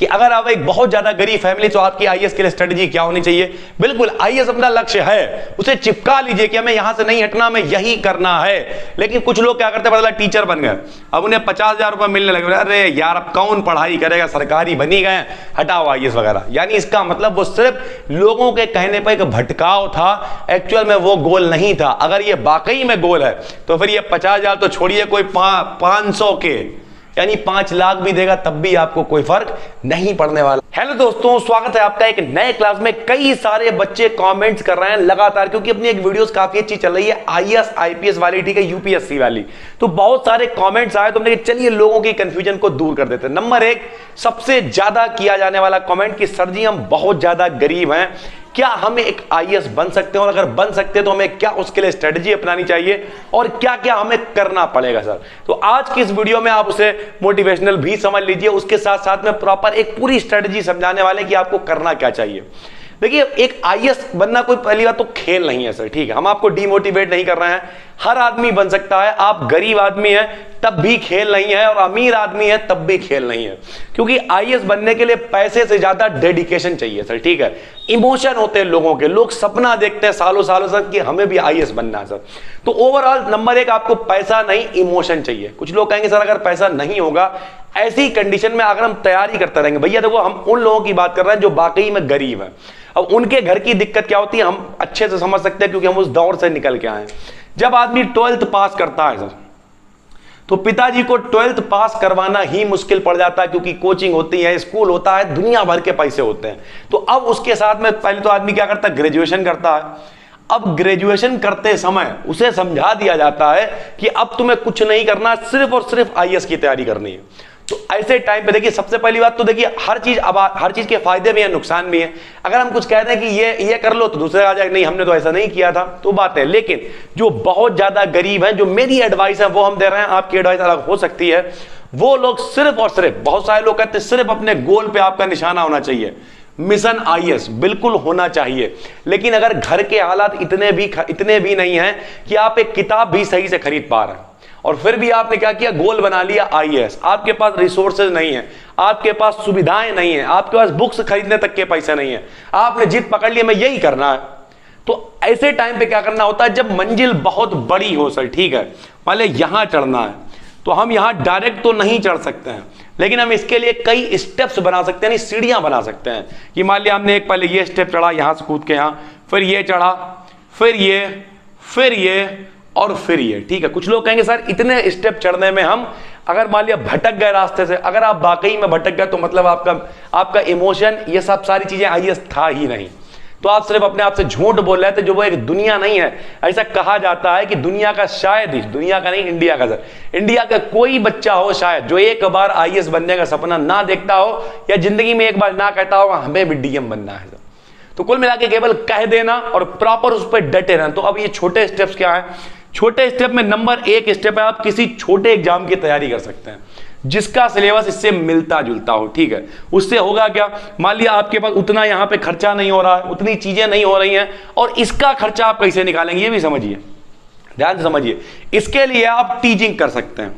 कि अगर आप एक बहुत ज्यादा गरीब फैमिली, तो आपकी आईएएस के लिए स्ट्रेटजी क्या होनी चाहिए। बिल्कुल आईएएस अपना लक्ष्य है, उसे चिपका लीजिए कि हमें यहां से नहीं हटना, हमें यही करना है। लेकिन कुछ लोग क्या करते, बदला टीचर बन गए, अब उन्हें 50,000 रुपए मिलने लगे, अरे यार अब कौन पढ़ाई करेगा, सरकारी बनी गए, हटाओ आईएएस वगैरह। यानी इसका मतलब वो सिर्फ लोगों के कहने पर एक भटकाव था, एक्चुअल में वो गोल नहीं था। अगर ये वाकई में गोल है तो फिर ये 50,000 तो छोड़िए, कोई 500 के यानी 5 लाख भी देगा तब भी आपको कोई फर्क नहीं पड़ने वाला। हेलो दोस्तों, स्वागत है आपका एक नए क्लास में। कई सारे बच्चे कमेंट्स कर रहे हैं लगातार, क्योंकि अपनी एक वीडियोस काफी अच्छी चल रही है आईएएस आईपीएस वाली, ठीक है, यूपीएससी वाली। तो बहुत सारे कमेंट्स आए, तो हमने कहा चलिए लोगों की कंफ्यूजन को दूर कर देते हैं। नंबर 1 सबसे ज्यादा किया जाने वाला कमेंट कि सर जी हम बहुत ज्यादा गरीब हैं, क्या हम एक आईएएस बन सकते हैं, और अगर बन सकते हैं तो हमें क्या उसके लिए स्ट्रेटजी अपनानी चाहिए और क्या क्या हमें करना पड़ेगा सर। तो आज की इस वीडियो में आप उसे मोटिवेशनल भी समझ लीजिए, उसके साथ साथ में प्रॉपर एक पूरी स्ट्रेटजी समझाने वाले कि आपको करना क्या चाहिए। देखिए एक आईएएस बनना कोई पहली बात तो खेल नहीं है सर, ठीक है, हम आपको डिमोटिवेट नहीं कर रहे हैं, हर आदमी बन सकता है। आप गरीब आदमी हैं तब भी खेल नहीं है, और अमीर आदमी है तब भी खेल नहीं है, क्योंकि आईएएस बनने के लिए पैसे से ज्यादा डेडिकेशन चाहिए सर, ठीक है। इमोशन होते हैं लोगों के, लोग सपना देखते हैं सालों सालों तक कि हमें भी आईएएस बनना है सर। तो ओवरऑल नंबर 1 आपको पैसा नहीं इमोशन चाहिए। कुछ लोग कहेंगे सर अगर पैसा नहीं होगा, ऐसी कंडीशन में अगर हम तैयारी करते रहेंगे, भैया देखो हम उन लोगों की बात कर रहे हैं जो वाकई में गरीब है। अब उनके घर की दिक्कत क्या होती है हम अच्छे से समझ सकते हैं, क्योंकि हम उस दौर से निकल के आए हैं। जब आदमी 12th पास करता है सर, तो पिताजी को 12th पास करवाना ही मुश्किल पड़ जाता है, क्योंकि कोचिंग होती है, स्कूल होता है, दुनिया भर के पैसे होते हैं। तो अब उसके साथ में पहले तो आदमी क्या करता है, ग्रेजुएशन करता है। अब ग्रेजुएशन करते समय उसे समझा दिया जाता है कि अब तुम्हें कुछ नहीं करना, सिर्फ और सिर्फ आईएएस की तैयारी करनी है। तो ऐसे टाइम पे देखिए सबसे पहली बात तो देखिए हर चीज के फायदे भी हैं, नुकसान भी हैं। अगर हम कुछ कहते हैं कि ये कर लो, तो दूसरे आ जाएगा नहीं हमने तो ऐसा नहीं किया था, तो बात है। लेकिन जो बहुत ज्यादा गरीब हैं, जो मेरी एडवाइस है वो हम दे रहे हैं, आपकी एडवाइस अलग हो सकती है, वो लोग सिर्फ और सिर्फ, बहुत सारे लोग कहते हैं सिर्फ अपने गोल पे आपका निशाना होना चाहिए, मिशन आईएएस बिल्कुल होना चाहिए। लेकिन अगर घर के हालात इतने भी नहीं हैं कि आप एक किताब भी सही से खरीद पा रहे हैं, और फिर भी आपने क्या किया, गोल बना लिया आईएएस, आपके पास रिसोर्सेज नहीं है, आपके पास सुविधाएं नहीं है, आपके पास बुक्स खरीदने तक के पैसे नहीं है, आपने जिद पकड़ लिया मैं यही करना है। तो ऐसे टाइम पे क्या करना होता है, जब मंजिल बहुत बड़ी हो सर, ठीक है, मान लिया यहां चढ़ना है, तो हम यहां डायरेक्ट तो नहीं चढ़ सकते हैं, लेकिन हम इसके लिए कई स्टेप्स बना सकते हैं, सीढ़ियां बना सकते हैं। कि मान लिया हमने एक पहले ये स्टेप चढ़ा, यहां से कूद के यहां, फिर ये चढ़ा, फिर ये और फिर ये, ठीक है। कुछ लोग कहेंगे सर इतने स्टेप चढ़ने में हम अगर मान लिया भटक गए रास्ते से, अगर आप वाकई में भटक गए तो मतलब आपका इमोशन, ये सब सारी चीजें आईएएस था ही नहीं, तो आप सिर्फ अपने आप से झूठ बोल रहे थे, जो वो एक दुनिया नहीं है। ऐसा कहा जाता है कि दुनिया का शायद ही, दुनिया का नहीं इंडिया का सर, इंडिया का कोई बच्चा हो शायद जो एक बार आईएएस बनने का सपना ना देखता हो, या जिंदगी में एक बार ना कहता हो हमें भी डीएम बनना है सर। तो कुल मिला के केवल कह देना और प्रॉपर उस पर डटे रहना। तो अब ये छोटे स्टेप्स क्या है, छोटे स्टेप में नंबर 1 स्टेप है, आप किसी छोटे एग्जाम की तैयारी कर सकते हैं जिसका सिलेबस इससे मिलता जुलता हो, ठीक है। उससे होगा क्या, मान लिया आपके पास उतना यहां पे खर्चा नहीं हो रहा है, उतनी चीजें नहीं हो रही हैं, और इसका खर्चा आप कैसे निकालेंगे ये भी समझिए, ध्यान से समझिए। इसके लिए आप टीचिंग कर सकते हैं।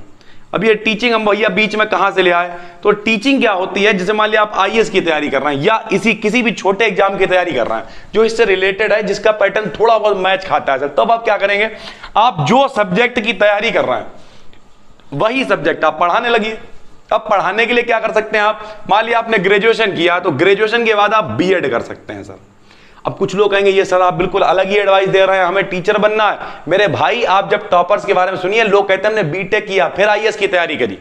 अब ये टीचिंग हम भैया बीच में कहां से ले आए, तो टीचिंग क्या होती है, जैसे मान लिया आप आईएएस की तैयारी कर रहे हैं या किसी भी छोटे एग्जाम की तैयारी कर रहे हैं जो इससे रिलेटेड है, जिसका पैटर्न थोड़ा बहुत मैच खाता है सर, तब आप क्या करेंगे, आप जो सब्जेक्ट की तैयारी कर रहे हैं वही सब्जेक्ट आप पढ़ाने लगिए। अब पढ़ाने के लिए क्या कर सकते हैं आप, मान लिया आपने ग्रेजुएशन किया, तो ग्रेजुएशन के बाद आप बीएड कर सकते हैं सर। अब कुछ लोग कहेंगे ये सर आप बिल्कुल अलग ही एडवाइस दे रहे हैं, हमें टीचर बनना है। मेरे भाई आप जब टॉपर्स के बारे में सुनिए, लोग कहते हैं हमने बीटेक किया फिर आईएएस की तैयारी करी,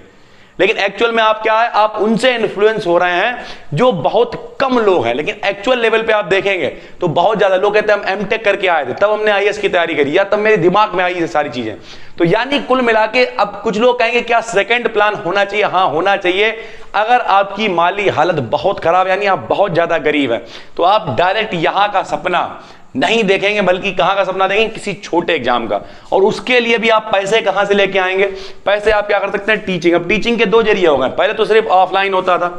लेकिन एक्चुअल में आप क्या है, आप उनसे इन्फ्लुएंस हो रहे हैं जो बहुत कम लोग हैं, लेकिन एक्चुअल लेवल पे आप देखेंगे तो बहुत ज्यादा लोग कहते हैं हम एमटेक करके आए थे तब हमने आईएएस की तैयारी करी, या तब मेरे दिमाग में आई ये सारी चीजें। तो यानी कुल मिला के अब कुछ लोग कहेंगे क्या सेकंड प्लान होना चाहिए, हाँ होना चाहिए। अगर आपकी माली हालत बहुत खराब, यानी आप बहुत ज्यादा गरीब है, तो आप डायरेक्ट यहां का सपना नहीं देखेंगे, बल्कि कहां का सपना देखेंगे, किसी छोटे एग्जाम का। और उसके लिए भी आप पैसे कहां से लेके आएंगे, पैसे आप क्या कर सकते हैं, टीचिंग। अब टीचिंग के 2 जरिए हो गए, पहले तो सिर्फ ऑफलाइन होता था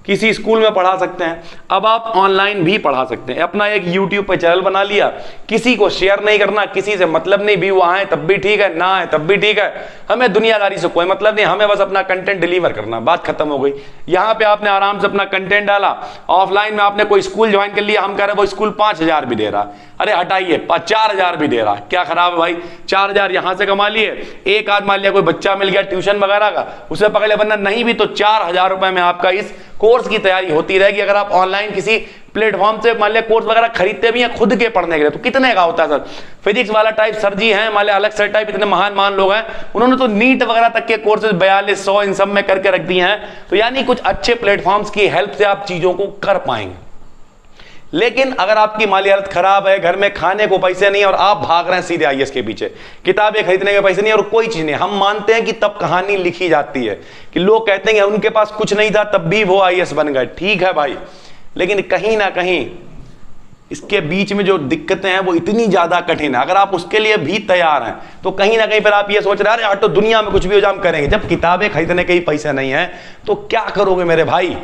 किसी स्कूल में पढ़ा सकते हैं, अब आप ऑनलाइन भी पढ़ा सकते हैं। अपना एक यूट्यूब पे चैनल बना लिया, किसी को शेयर नहीं करना, किसी से मतलब नहीं, व्यू आए तब भी ठीक है, ना आए तब भी ठीक है, हमें दुनियादारी से कोई मतलब नहीं, हमें बस अपना कंटेंट डिलीवर करना, बात खत्म हो गई। यहाँ पे आपने आराम से अपना कंटेंट डाला, ऑफलाइन में आपने कोई स्कूल ज्वाइन कर लिया, हम कह रहे हैं वो स्कूल 5,000 भी दे रहा, अरे हटाइए 4,000 भी दे रहा, क्या खराब है भाई? 4,000 यहां से कमा लिए, एक आध मान लिया कोई बच्चा मिल गया ट्यूशन वगैरह का, उसे पकड़ लिया, वरना नहीं भी तो 4,000 रुपए में आपका इस कोर्स की तैयारी होती रहेगी। अगर आप ऑनलाइन किसी प्लेटफॉर्म से मान लिया कोर्स वगैरह खरीदते भी हैं खुद के पढ़ने के लिए, तो कितने का होता है सर? फिजिक्स वाला टाइप सर जी हैं, मान लिया अलग सर टाइप, इतने महान लोग हैं, उन्होंने तो नीट वगैरह तक के कोर्सेज 4200 इन सब में करके रख दिए हैं। तो यानी कुछ अच्छे प्लेटफॉर्म्स की हेल्प से आप चीजों को कर पाएंगे। लेकिन अगर आपकी माली हालत खराब है, घर में खाने को पैसे नहीं और आप भाग रहे हैं सीधे आईएएस के पीछे, किताबें खरीदने के पैसे नहीं और कोई चीज नहीं, हम मानते हैं कि तब कहानी लिखी जाती है कि लोग कहते हैं कि उनके पास कुछ नहीं था तब भी वो आईएएस बन गए। ठीक है भाई, लेकिन कहीं ना कहीं इसके बीच में जो दिक्कतें हैं वो इतनी ज्यादा कठिन है। अगर आप उसके लिए भी तैयार हैं तो कहीं ना कहीं फिर आप ये सोच रहे हैं अरे यार तो दुनिया में कुछ भी हो जाए हम करेंगे, जब किताबें खरीदने के ही पैसे नहीं है तो क्या करोगे मेरे भाई?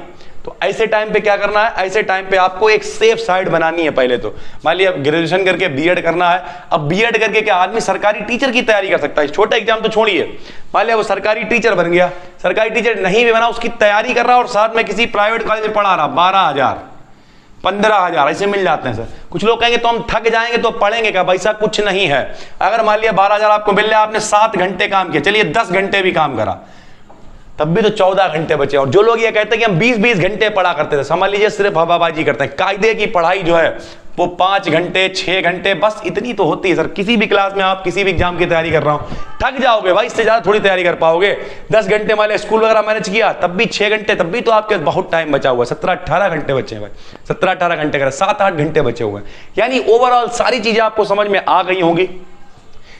तो ऐसे टाइम पे क्या करना है? ऐसे टाइम पे आपको एक सेफ साइड बनानी है। पहले तो मान लिया ग्रेजुएशन करके बीएड करना है, अब बीएड करके क्या आदमी सरकारी टीचर की तैयारी कर सकता है? छोटा एग्जाम तो छोड़िए, मान लिया वो सरकारी टीचर बन गया, सरकारी टीचर नहीं भी बना, उसकी तैयारी कर रहा और साथ में किसी प्राइवेट कॉलेज में पढ़ा रहा, 12,000 15,000 ऐसे मिल जाते हैं सर। कुछ लोग कहेंगे तो हम थक जाएंगे तो पढ़ेंगे क्या? पैसा कुछ नहीं है। अगर मान लिया 12,000 आपको मिल रहा है, आपने 7 घंटे काम किया, चलिए 10 घंटे भी काम करा, तब भी तो 14 घंटे बचे। और जो लोग ये कहते हैं कि हम 20-20 घंटे पढ़ा करते थे, समझ लीजिए सिर्फ हवाबाजी करते हैं। कायदे की पढ़ाई जो है वो 5 घंटे 6 घंटे बस इतनी तो होती है सर। किसी भी क्लास में आप किसी भी एग्जाम की तैयारी कर रहा हूं, थक जाओगे भाई, इससे ज्यादा थोड़ी तैयारी कर पाओगे। 10 घंटे वाले स्कूल वगैरह मैनेज किया, तब भी 6 घंटे, तब भी तो आपके बहुत टाइम बचा हुआ है। 17-18 घंटे बचे हैं भाई, 17-18 घंटे कर 7-8 घंटे बचे हुए हैं। यानी ओवरऑल सारी चीजें आपको समझ में आ गई होंगी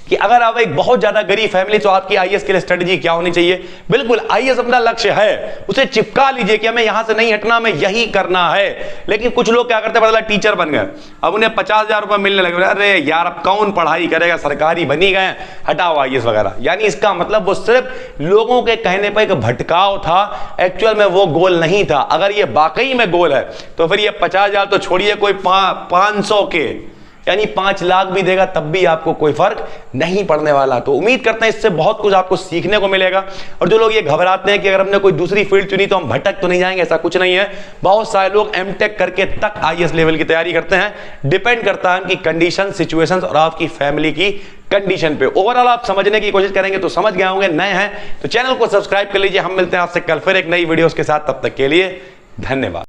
कि अगर आप एक बहुत ज्यादा गरीब फैमिली, तो आपकी आईएएस के लिए स्ट्रेटजी क्या होनी चाहिए। बिल्कुल आईएएस अपना लक्ष्य है, उसे चिपका लीजिए कि हमें यहां से नहीं हटना, हमें यही करना है। लेकिन कुछ लोग क्या करते हैं, बदला टीचर बन गए, अब उन्हें 50,000 रुपए मिलने लगे, अरे यार अब कौन पढ़ाई करेगा, सरकारी बनी गए, हटाओ आईएएस वगैरह। यानी इसका मतलब वो सिर्फ लोगों के कहने पर एक भटकाव था, एक्चुअल में वो गोल नहीं था। अगर ये वाकई में गोल है तो फिर ये 50,000 तो छोड़िए, कोई 500 के यानी 5 लाख भी देगा तब भी आपको कोई फर्क नहीं पड़ने वाला। तो उम्मीद करते हैं इससे बहुत कुछ आपको सीखने को मिलेगा। और जो लोग ये घबराते हैं कि अगर हमने कोई दूसरी फील्ड चुनी तो हम भटक तो नहीं जाएंगे, ऐसा कुछ नहीं है। बहुत सारे लोग एमटेक करके तक आईएएस लेवल की तैयारी करते हैं। डिपेंड करता है उनकी कंडीशन, सिचुएशंस और आपकी फैमिली की कंडीशन पे। ओवरऑल आप समझने की कोशिश करेंगे तो समझ गए होंगे। नए हैं तो चैनल को सब्सक्राइब कर लीजिए। हम मिलते हैं आपसे कल फिर एक नई वीडियोस के साथ, तब तक के लिए धन्यवाद।